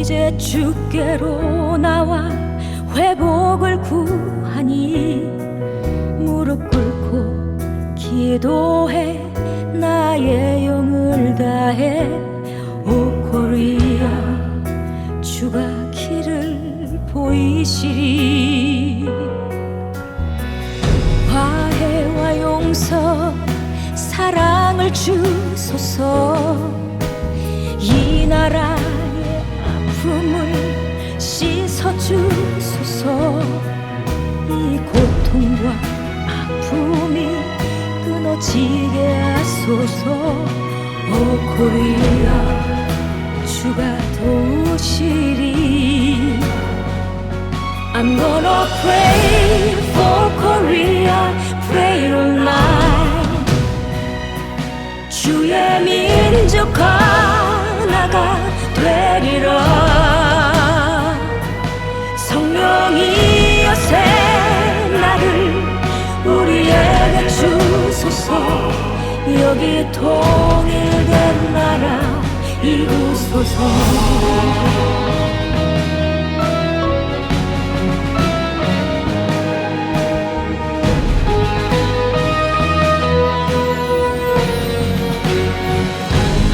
이제 주께로 나와 회복을 구하니 무릎 꿇고 기도해 나의 영을 다해 오 코리아 주가 길을 보이시리 화해와 용서 사랑을 주소서 이 나라의 아픔을 씻어주소서 이 고통과 아픔이 끊어지게 하소서 오 코리아 주가 도우시리 I'm gonna pray for Korea pray all night 주의 민족 하나가 되리라 성령이여 새 나를 우리에게 주소서 여기 통일된 나라 이루소서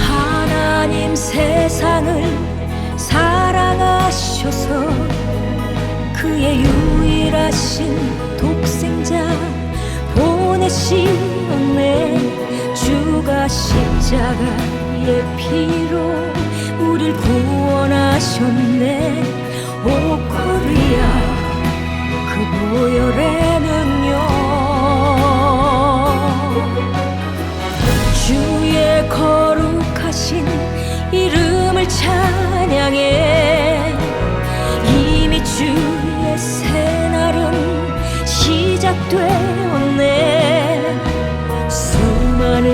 하나님 세상을 사랑하셔서 그의 유일하신 독생자 보내시었네 주가 십자가의 피로 우릴 구원하셨네 오 코리아 그 보혈의 능력 주의 거룩하신 이름을 찬양해 이미 주의 새 날은 시작되었네 수많은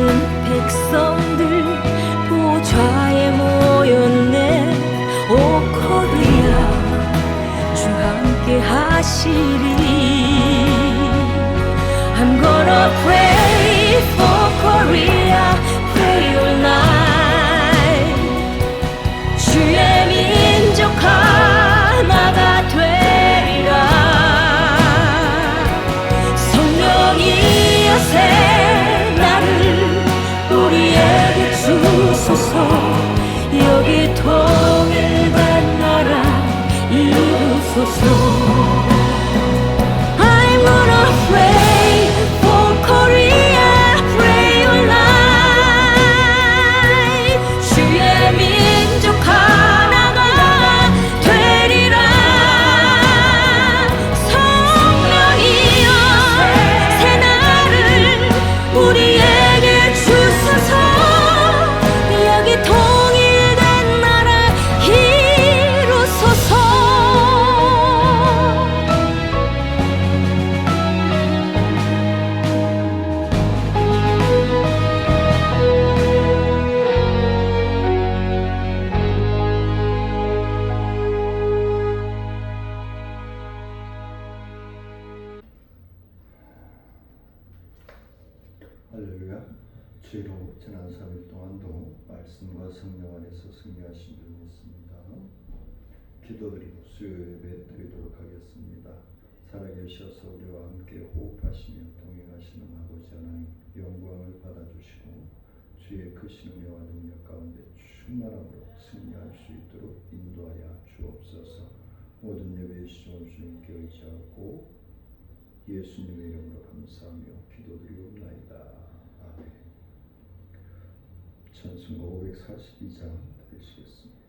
백성들 보좌에 모였네 오 코리아 주 함께 하시리 I'm gonna pray for Korea pray all night 주의 민족 하나가 되리라 성령이여 새 나를 우리에게 주소서 여기 통일된 나라 이루소서 I'm gonna pray for Korea pray all night 주의 민족 하나가 되리라 성령이여 새 나를 우리에게 주소서 여기 통일된 나라 이루소서 할렐루야. 주로 지난 3일 동안도 말씀과 성령 안에서 승리하신 줄 믿습니다. 기도드리고 수요 예배 드리도록 하겠습니다. 살아계셔서 우리와 함께 호흡하시며 동행하시는 아버지 하나님 영광을 받아주시고 주의 크신 은혜와 능력 가운데 충만함으로 승리할 수 있도록 인도하여 주옵소서. 모든 예배의 시종을 주님께 의지하고 예수님의 이름으로 감사하며 기도드리옵나이다. 아멘. 찬송가 542장 드리시겠습니다.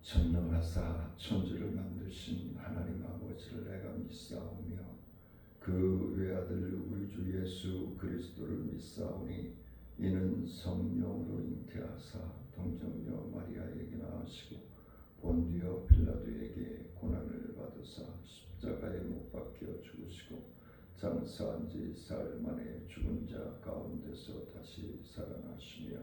전능하사 천지를 만드신 하나님 아버지를 내가 믿사오며 그 외아들 우리 주 예수 그리스도를 믿사오니 이는 성령으로 잉태하사 동정녀 마리아에게 나으시고 본디오 빌라도에게 고난을 받으사 십자가에 못 박혀 죽으시고 장사한 지 사흘 만에 죽은 자 가운데서 다시 살아나시며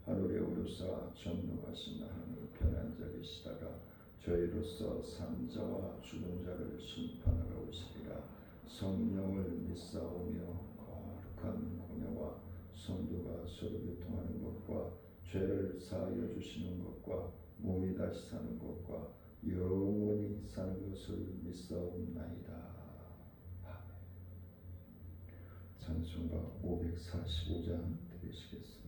하늘에 오르사 전능하신 하늘 편한 자리시다가 저희로서 산 자와 죽은 자를 심판하러 오시리라. 성령을 믿사오며 거룩한 공예와 성도가 서로 교통하는 것과 죄를 사하여 주시는 것과 몸이 다시 사는 것과 영원히 사는 것을 믿사옵나이다. 아멘. 찬송가 545장 드리시겠습니다.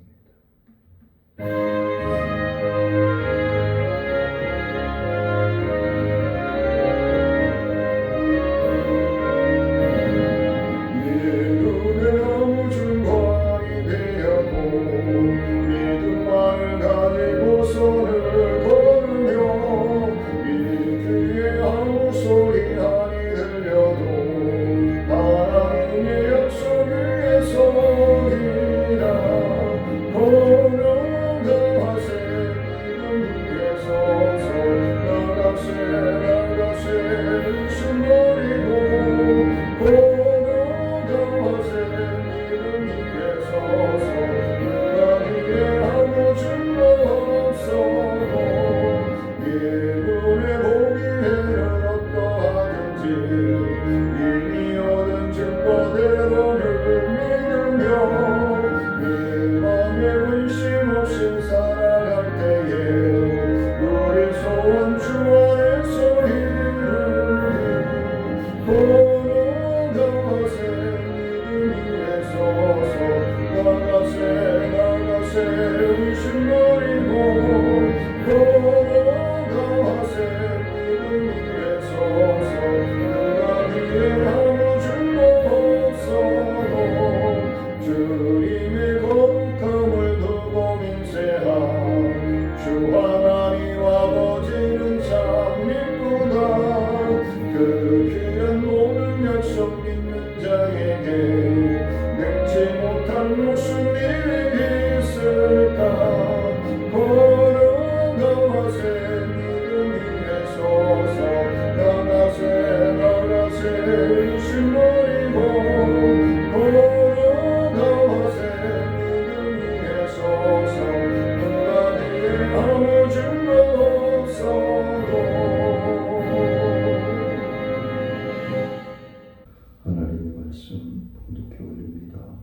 하나님의 말씀 봉독해 올립니다.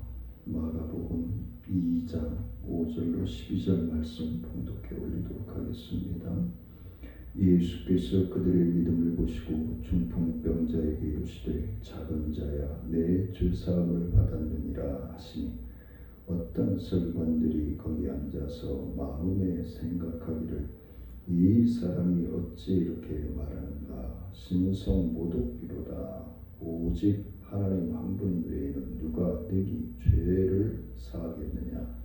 마가복음 2장 5절로 12절 말씀 봉독해 올리도록 하겠습니다. 예수께서 그들의 믿음을 보시고 중풍병자에게 이르시되 작은 자야 내 죄사함을 받았느니라 하시니 어떤 서기관들이 거기 앉아서 마음에 생각하기를 이 사람이 어찌 이렇게 말하는가 신성 모독비로다 오직 하나님 한 분 외에는 누가 내게 죄를 사하겠느냐.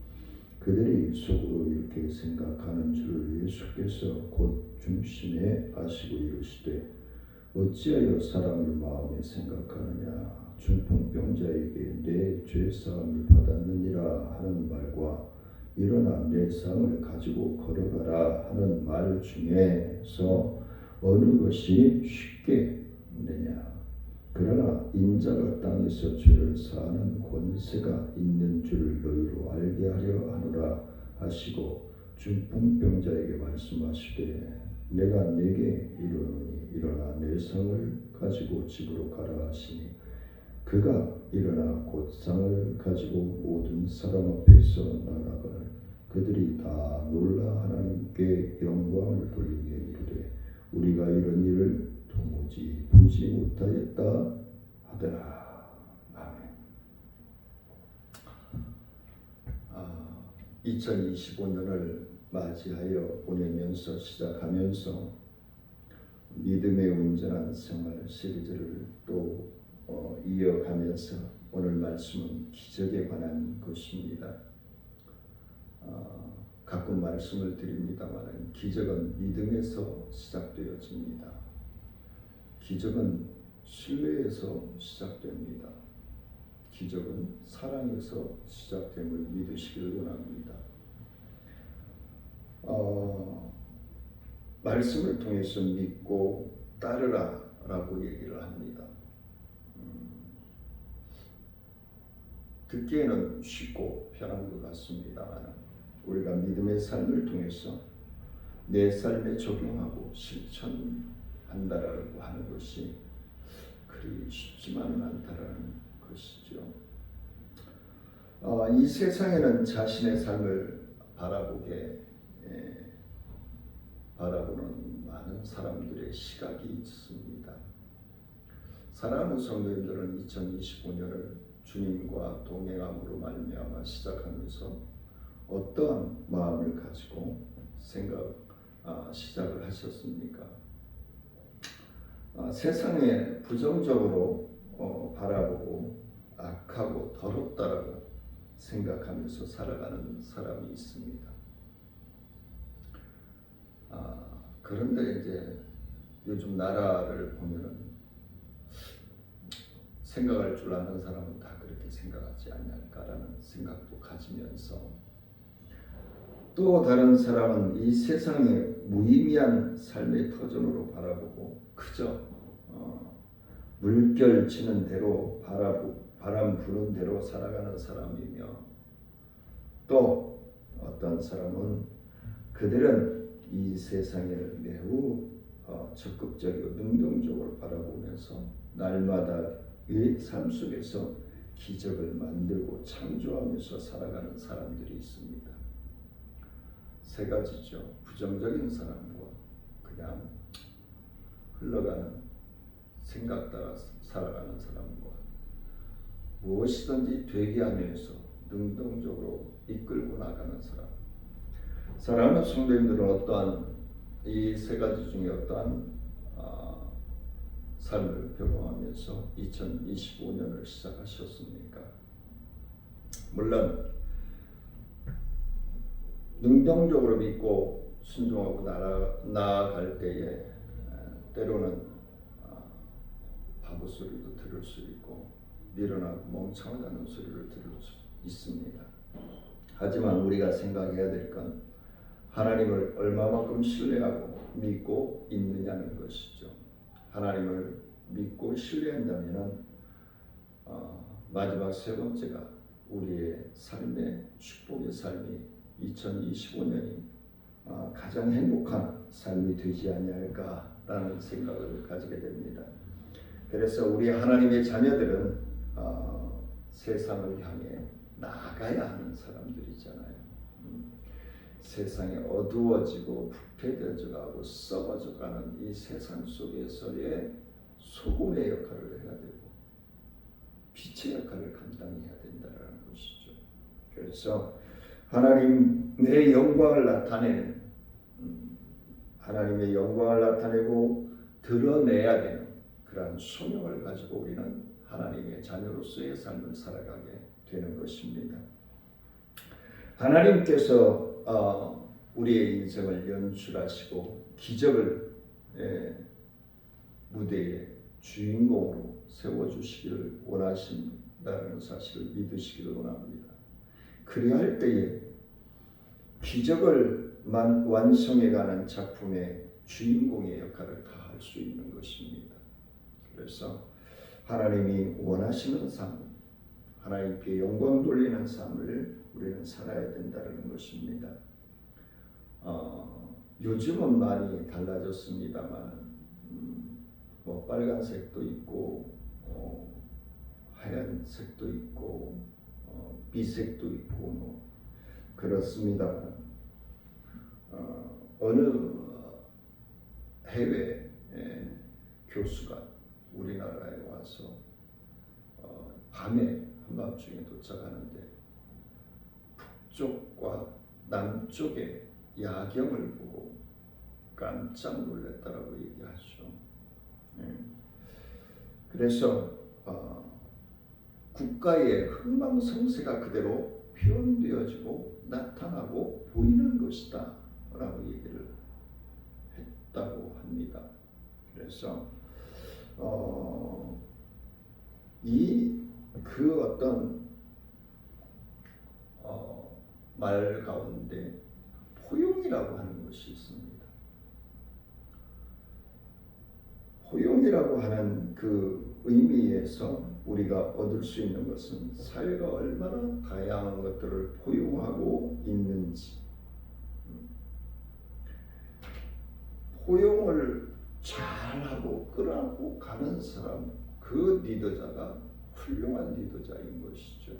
그들이 속으로 이렇게 생각하는 줄을 예수께서 곧 중심에 아시고 이르시되 어찌하여 사람을 마음에 생각하느냐. 중풍병자에게 내 죄사함을 받았느니라 하는 말과 일어나 내 상을 가지고 걸어가라 하는 말 중에서 어느 것이 쉽게 있느냐. 그러나 인자가 땅에서 죄를 사하는 권세가 있는 줄 너희로 알게 하려 하노라 하시고 중풍병자에게 말씀하시되 내가 네게 이르노니 일어나 내 상을 가지고 집으로 가라 하시니 그가 일어나 곧 상을 가지고 모든 사람 앞에서 나가거늘 그들이 다 놀라 하나님께 영광을 돌리며 이르되 우리가 이런 일을 도무지 보지 못하였다 하더라. 아멘. 2025년을 맞이하여 보내면서 시작하면서 믿음의 온전한 생활 시리즈를 또 이어가면서 오늘 말씀은 기적에 관한 것입니다. 가끔 말씀을 드립니다만 기적은 믿음에서 시작되어집니다. 기적은 신뢰에서 시작됩니다. 기적은 사랑에서 시작됨을 믿으시길 원합니다. 말씀을 통해서 믿고 따르라 라고 얘기를 합니다. 듣기에는 쉽고 편한 것 같습니다만 우리가 믿음의 삶을 통해서 내 삶에 적용하고 실천한다라고 하는 것이 그리 쉽지만은 않다라는 것이죠. 이 세상에는 자신의 삶을 바라보는 많은 사람들의 시각이 있습니다. 사랑하는 성도님들은 2025년을 주님과 동행함으로 말미암아 시작하면서 어떠한 마음을 가지고 시작을 하셨습니까? 세상에 부정적으로 바라보고 악하고 더럽다라고 생각하면서 살아가는 사람이 있습니다. 그런데 이제 요즘 나라를 보면은 생각할 줄 아는 사람은 다 그렇게 생각하지 않을까라는 생각도 가지면서 또 다른 사람은 이 세상의 무의미한 삶의 터전으로 바라보고 그저 물결 치는 대로 바람 부는 대로 살아가는 사람이며 또 어떤 사람은 그들은 이 세상을 매우 적극적이고 능동적으로 바라보면서 날마다의 삶 속에서 기적을 만들고 창조하면서 살아가는 사람들이 있습니다. 세 가지죠. 부정적인 사람과 그냥 흘러가는 생각 따라 살아가는 사람과 무엇이든지 되게 하면서 능동적으로 이끌고 나가는 사람. 사랑하는 성도님들은 어떠한 이 세 가지 중에 어떠한 삶을 경험하면서 2025년을 시작하셨습니까? 물론 능동적으로 믿고 순종하고 나아갈 때에 때로는 바보 소리도 들을 수 있고 미련하고 멍청하다는 소리를 들을 수 있습니다. 하지만 우리가 생각해야 될 건 하나님을 얼마만큼 신뢰하고 믿고 있느냐는 것이죠. 하나님을 믿고 신뢰한다면 마지막 세 번째가 우리의 삶의 축복의 삶이 2025년이 가장 행복한 삶이 되지 아니할까라는 생각을 가지게 됩니다. 그래서 우리 하나님의 자녀들은 세상을 향해 나아가야 하는 사람들이잖아요. 세상에 어두워지고 부패되어가고 썩어져가는 이 세상 속에서의 소금의 역할을 해야 되고 빛의 역할을 감당해야 된다는 것이죠. 그래서 하나님의 영광을 나타내는 하나님의 영광을 나타내고 드러내야 되는 그러한 소명을 가지고 우리는 하나님의 자녀로서의 삶을 살아가게 되는 것입니다. 하나님께서 우리의 인생을 연출하시고 기적을 무대에 주인공으로 세워주시기를 원하신다는 사실을 믿으시기를 원합니다. 그리할 때에 기적을 완성해가는 작품의 주인공의 역할을 다 할 수 있는 것입니다. 그래서 하나님이 원하시는 삶, 하나님께 영광 돌리는 삶을 우리는 살아야 된다는 것입니다. 요즘은 많이 달라졌습니다만 뭐 빨간색도 있고 하얀색도 있고 비색도 있고 뭐 그렇습니다만 어느 해외 교수가 우리나라에 와서 밤에 한밤중에 도착하는데 북쪽과 남쪽의 야경을 보고 깜짝 놀랐다라고 얘기하죠. 그래서 국가의 흥망성쇠가 그대로 표현되어지고 나타나고 보이는 것이다 라고 얘기를 했다고 합니다. 그래서 그 어떤 말 가운데 포용이라고 하는 것이 있습니다. 포용이라고 하는 그 의미에서 우리가 얻을 수 있는 것은 사회가 얼마나 다양한 것들을 포용하고 있는지, 포용을 잘하고 끌어안고 가는 사람, 그 리더자가 훌륭한 리더자인 것이죠.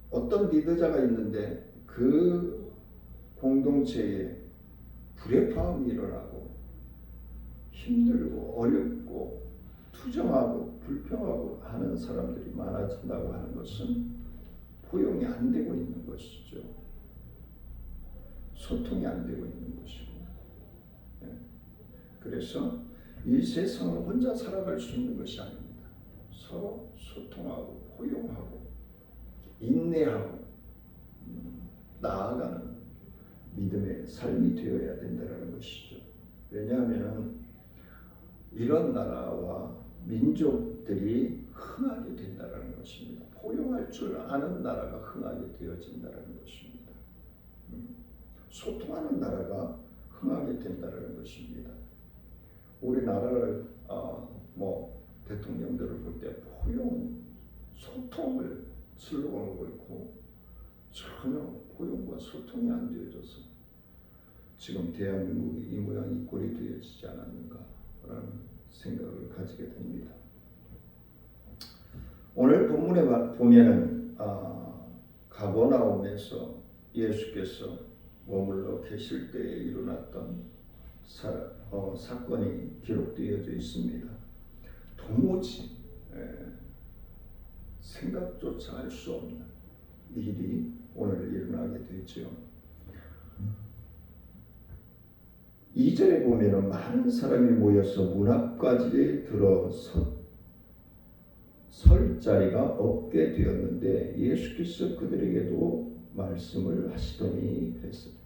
어떤 리더자가 있는데 그 공동체에 불협화음이 일어나고 힘들고 어렵고 투정하고 불평하고 하는 사람들이 많아진다고 하는 것은 포용이 안 되고 있는 것이죠. 소통이 안 되고 있는 것이고. 그래서 이 세상을 혼자 살아갈 수 있는 것이 아닙니다. 서로 소통하고 포용하고 인내하고 나아가는 믿음의 삶이 되어야 된다는 것이죠. 왜냐하면 이런 나라와 민족들이 흥하게 된다는 것입니다. 포용할 줄 아는 나라가 흥하게 되어진다는 것입니다. 소통하는 나라가 흥하게 된다는 것입니다. 우리나라를 대통령들을 볼 때 포용, 소통을 슬로건을 걸고 전혀 포용과 소통이 안 되어져서 지금 대한민국이 이 모양 이 꼴이 되어지지 않았는가라는 생각을 가지게 됩니다. 오늘 본문에 보면은 가버나움에서 예수께서 머물러 계실 때에 일어났던 사건이 기록되어져 있습니다. 도무지 생각조차 할 수 없는 일이 오늘 일어나게 되죠. 2절에 보면은 많은 사람이 모여서 문 앞까지 설 자리가 없게 되었는데 예수께서 그들에게도 말씀을 하시더니 그랬습니다.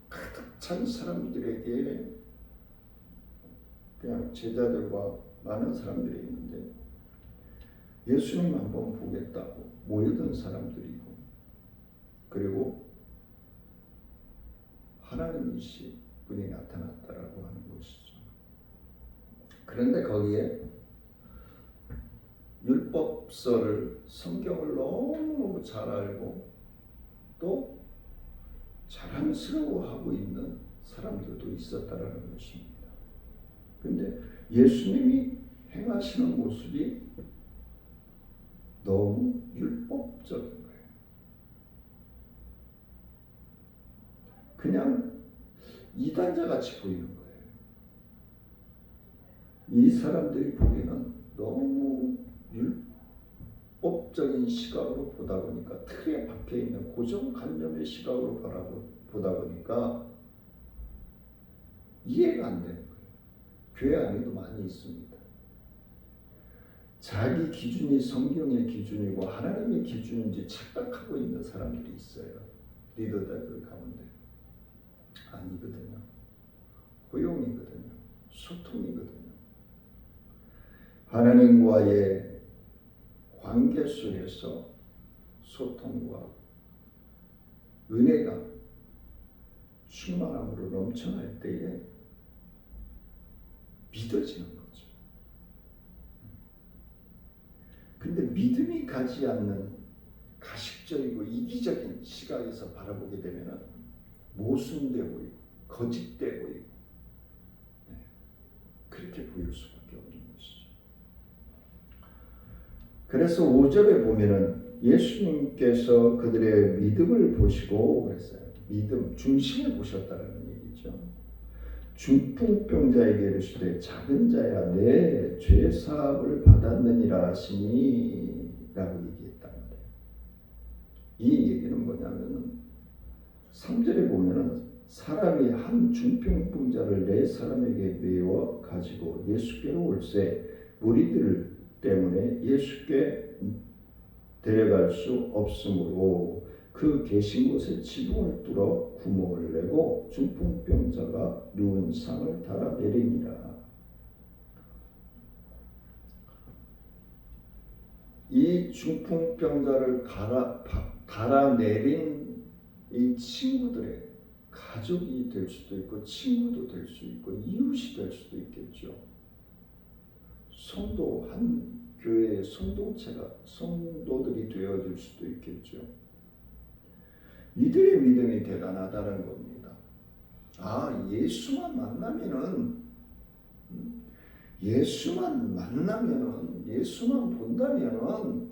가득 찬 사람들에게 그냥 제자들과 많은 사람들이 있는데 예수님 한번 보겠다고 모여든 사람들이고, 그리고 하나님이신 분이 나타났다라고 하는 것이죠. 그런데 거기에 율법서를, 성경을 너무너무 잘 알고 또 자랑스러워하고 있는 사람들도 있었다라는 것입니다. 근데 예수님이 행하시는 모습이 너무 율법적인 거예요. 그냥 이단자 같이 보이는 거예요. 이 사람들이 보기에는 너무 율법적인 시각으로 보다 보니까, 틀에 박혀 있는 고정관념의 시각으로 보다 보니까 이해가 안 되는 거예요. 교회 안에도 많이 있습니다. 자기 기준이 성경의 기준이고 하나님의 기준인지 착각하고 있는 사람들이 있어요. 리더들 가운데. 아니거든요. 포용이거든요. 소통이거든요. 하나님과의 관계 속에서 소통과 은혜가 충만함으로 넘쳐날 때에 믿어지는 거죠. 근데 믿음이 가지 않는 가식적이고 이기적인 시각에서 바라보게 되면 모순돼 보이고 거짓돼 보이고 그렇게 보일 수밖에 없는 것이죠. 그래서 5절에 보면은 예수님께서 그들의 믿음을 보시고 그랬어요. 믿음, 중심을 보셨다는 얘기죠. 중풍병자에게 이르시되 작은 자야 내 죄 사함을 받았느니라 하시니 라고 얘기했단 말이에요. 이 얘기는 뭐냐면 3절에 보면은 사람이 한 중풍병자를 4사람에게 메워 가지고 예수께로 올세 무리들 때문에 예수께 데려갈 수 없으므로 그 계신 곳에 지붕을 뚫어 구멍을 내고 중풍병자가 누운 상을 달아내리니라. 이 중풍병자를 달아내린 이 친구들의 가족이 될 수도 있고 친구도 될 수 있고 이웃이 될 수도 있겠죠. 성도, 한 교회의 성도들이 되어줄 수도 있겠죠. 이들의 믿음이 대단하다는 겁니다. 예수만 만나면은 예수만 본다면은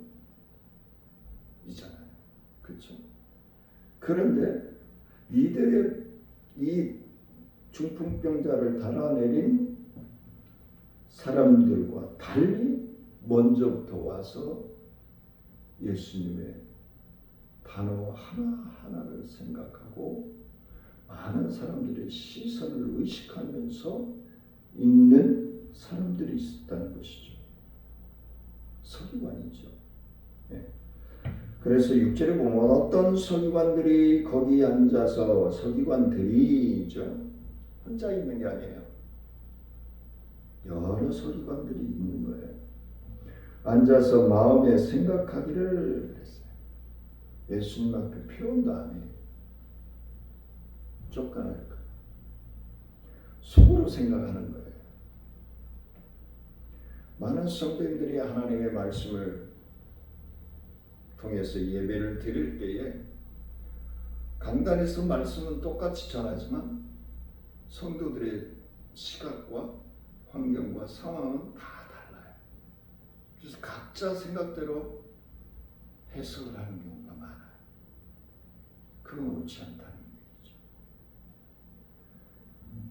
이잖아요. 그렇죠? 그런데 이들의 이 중풍병자를 달아내린 사람들과 달리 먼저부터 와서 예수님의 단어 하나하나를 생각하고 많은 사람들의 시선을 의식하면서 읽는 사람들이 있었다는 것이죠. 서기관이죠. 네. 그래서 6절에 보면 어떤 서기관들이 거기 앉아서 서기관들이죠. 혼자 있는 게 아니에요. 여러 서기관들이 있는 거예요. 앉아서 마음에 생각하기를 했어요. 예수님 앞에 표현도 안 해요. 쫓겨날까. 속으로 생각하는 거예요. 많은 성도님들이 하나님의 말씀을 통해서 예배를 드릴 때에 강단에서 말씀은 똑같이 전하지만 성도들의 시각과 환경과 상황은 다 달라요. 그래서 각자 생각대로 해석을 하는 경우가 많아요. 그건 옳지 않다는 얘기죠.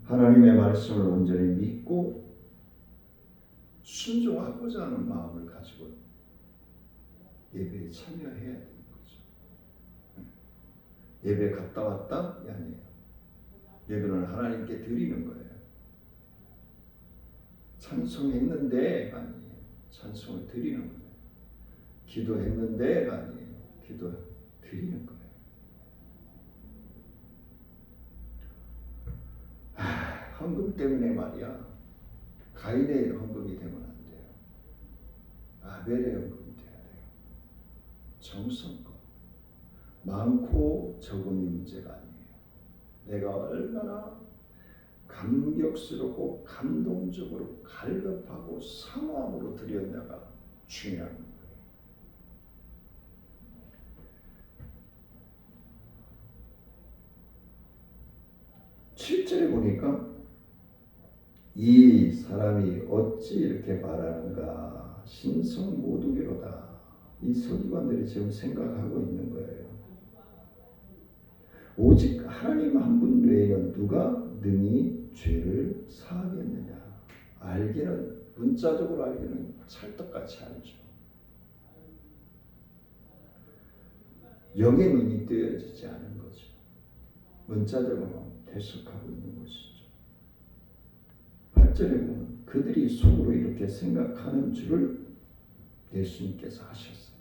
하나님의 말씀을 온전히 믿고 순종하고자 하는 마음을 가지고 예배에 참여해야 되는 거죠. 예배 갔다 왔다? 아니에요. 예배는 하나님께 드리는 거예요. 찬송했는데가 아니에요. 찬송을 드리는 거예요. 기도했는데가 아니에요. 기도 드리는 거예요. 헌금 때문에 말이야. 가인의 헌금이 되면 안 돼요. 아벨의 헌금이 돼야 돼요. 정성껏. 많고 적음이 문제가 아니에요. 내가 얼마나 감격스럽고 감동적으로 갈급하고 사모함으로 드렸냐가 중요한 거예요. 7절에 보니까 이 사람이 어찌 이렇게 말하는가 신성모독이로다. 이 서기관들이 지금 생각하고 있는 거예요. 오직 하나님 한 분 외에는 누가 능히 죄를 사하겠느냐. 알기는 문자적으로 알기는 찰떡같이 알죠. 영의 눈이 뜨여지지 않은 거죠. 문자적으로 해석하고 있는 것이죠. 8절에 보면 그들이 속으로 이렇게 생각하는 줄을 예수님께서 아셨어요.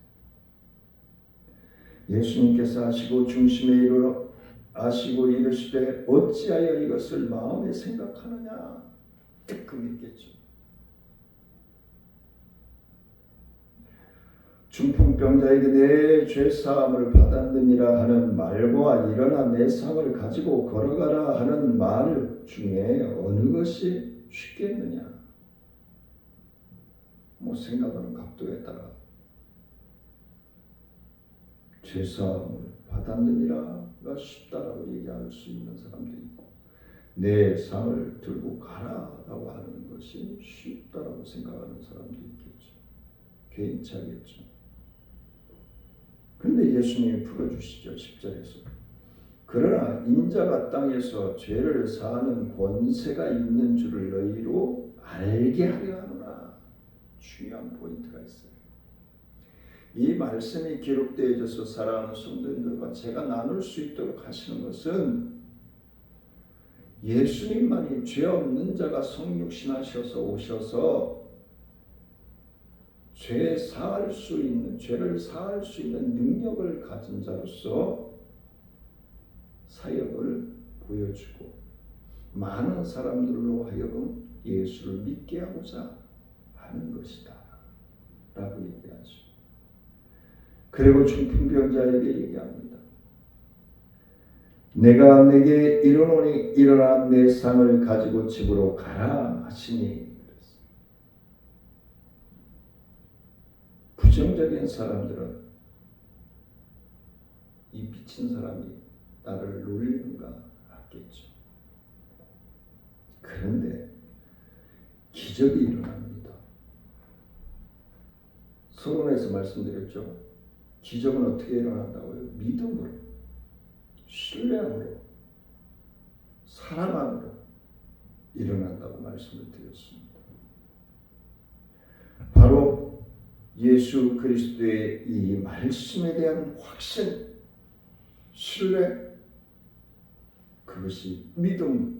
예수님께서 아시고 중심에 이르러 아시고 이르시되 어찌하여 이것을 마음에 생각하느냐 뜨끔했겠죠. 중풍병자에게 내 죄사함을 받았느니라 하는 말과 일어나 내 상을 가지고 걸어가라 하는 말 중에 어느 것이 쉽겠느냐. 뭐 생각하는 각도에 따라 죄사함을 받았느니라가 쉽다라고 얘기할 수 있는 사람도 있고 내 상을 들고 가라라고 하는 것이 쉽다라고 생각하는 사람도 있겠죠. 개인차겠죠. 그런데 예수님이 풀어주시죠. 10절에서 그러나 인자가 땅에서 죄를 사하는 권세가 있는 줄을 너희로 알게 하려 하노라. 중요한 포인트가 있어요. 이 말씀이 기록되어져서 사랑하는 성도님들과 제가 나눌 수 있도록 하시는 것은 예수님만이 죄 없는 자가 성육신하셔서 오셔서 죄를 사할 수 있는 능력을 가진 자로서 사역을 보여주고 많은 사람들로 하여금 예수를 믿게 하고자 하는 것이다 라고 얘기하죠. 그리고 중풍병자에게 얘기합니다. 내가 내게 이르노니 일어나 내 상을 가지고 집으로 가라 하시니 부정적인 사람들은 이 미친 사람이 나를 놀리는가 하겠죠. 그런데 기적이 일어납니다. 서론에서 말씀드렸죠. 기적은 어떻게 일어난다고요? 믿음으로, 신뢰함으로, 사랑함으로 일어난다고 말씀을 드렸습니다. 예수 그리스도의 이 말씀에 대한 확신, 신뢰, 그것이 믿음으로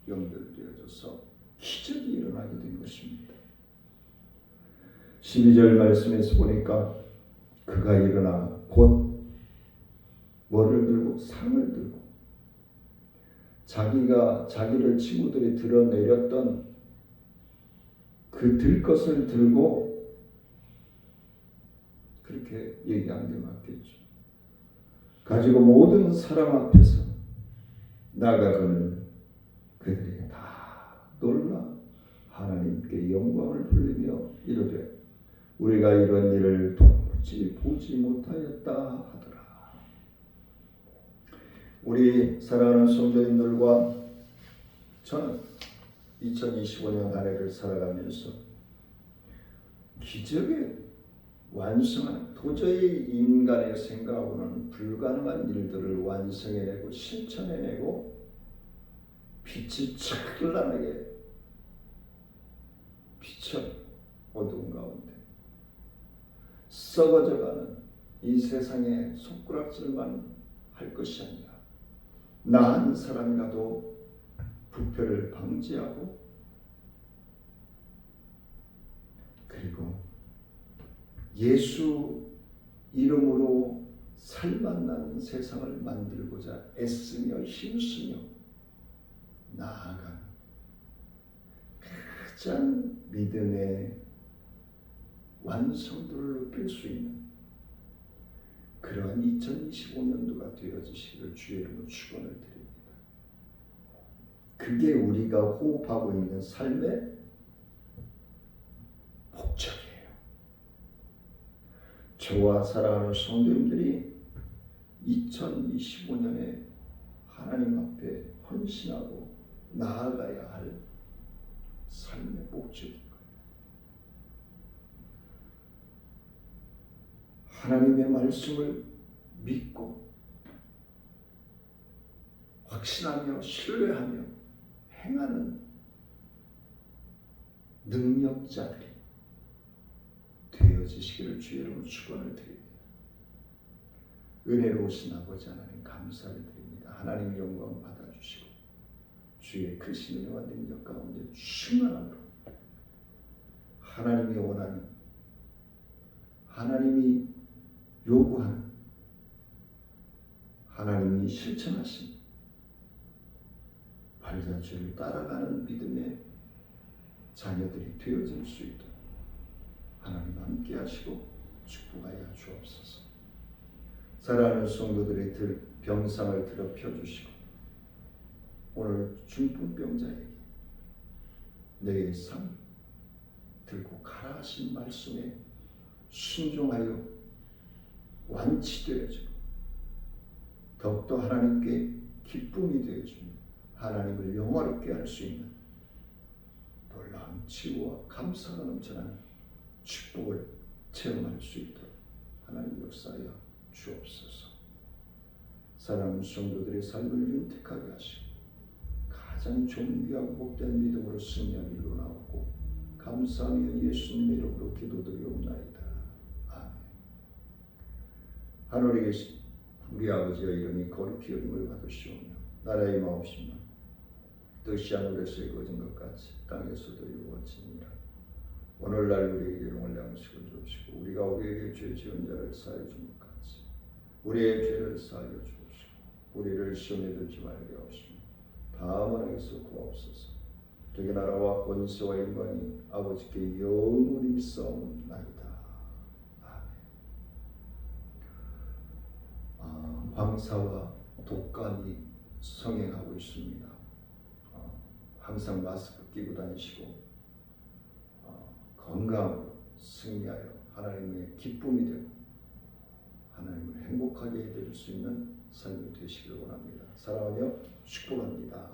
연결되어져서 기적이 일어나게 된 것입니다. 12절 말씀에서 보니까 그가 일어나 곧 뭐를 들고? 상을 들고, 자기를 친구들이 들어내렸던 그 들 것을 들고, 그렇게 얘기한 게 맞겠죠. 가지고 모든 사람 앞에서 나가거늘 그들이 다 놀라 하나님께 영광을 돌리며 이르되 우리가 이런 일을 도무지 보지 못하였다 하더라. 우리 사랑하는 성도님들과 저는 2025년 한 해를 살아가면서 기적의 완성한, 도저히 인간의 생각하고는 불가능한 일들을 완성해내고 실천해내고 빛이 찬란하게 비쳐 어두운 가운데 썩어져가는 이 세상에 손가락질만 할 것이 아니라 나 한 사람이라도 부패를 방지하고, 그리고 예수 이름으로 살맛나는 세상을 만들고자 애쓰며 힘쓰며 나아가는 가장 믿음의 완성도를 느낄 수 있는 그러한 2025년도가 되어지시기를 주의 이름으로 축원을 드립니다. 그게 우리가 호흡하고 있는 삶의 목적이에요. 저와 사랑하는 성도님들이 2025년에 하나님 앞에 헌신하고 나아가야 할 삶의 목적인 거예요. 하나님의 말씀을 믿고 확신하며 신뢰하며 행하는 능력자들이 되어지시기를 주의 이름으로 축원을 드립니다. 은혜로우신 아버지 하나님 감사를 드립니다. 하나님 영광 받아주시고 주의 크신 은혜와 능력 가운데 충만함으로 하나님이 원하는, 하나님이 요구하는, 하나님이 실천하신 발자취를 따라가는 믿음의 자녀들이 되어질 수 있도록 하나님 함께 하시고 축복하여 주옵소서. 사랑하는 성도들의 병상을 더럽혀 주시고 오늘 중풍병자에게 내 삶 들고 가라 하신 말씀에 순종하여 완치되어지고 더욱더 하나님께 기쁨이 되어지며 하나님을 영화롭게 할 수 있는 놀라운 치유와 감사가 넘쳐나는 축복을 체험할 수 있도록 하나님 역사하여 주옵소서. 사랑하는 성도들의 삶을 윤택하게 하시고 가장 존귀하고 복된 믿음으로 승리하기 이루나오고 감사하며 예수님의 이름으로 기도드리옵나이다. 아멘. 하늘에 계신 우리 아버지의 이름이 거룩히 여김을 받으시오며 나라의 마옵시며 뜻이 하늘에서 이루어진 것 같이 땅에서도 이루어지니라. 오늘날 우리에게 일용할 양식을 주시고 우리가 우리에게 죄 지은 자를 사하여 준 것 같이 우리의 죄를 사하여 주옵시고 우리를 시험에 들지 말게 하옵시며 다만 악에서 구하옵소서. 되게 나라와 권세와 영광이 아버지께 영원히 있사옵나이다. 아멘. 황사와 독감이 성행하고 있습니다. 항상 마스크 끼고 다니시고 건강으로 승리하여 하나님의 기쁨이 되고 하나님을 행복하게 해드릴 수 있는 삶이 되시기를 원합니다. 사랑하며 축복합니다.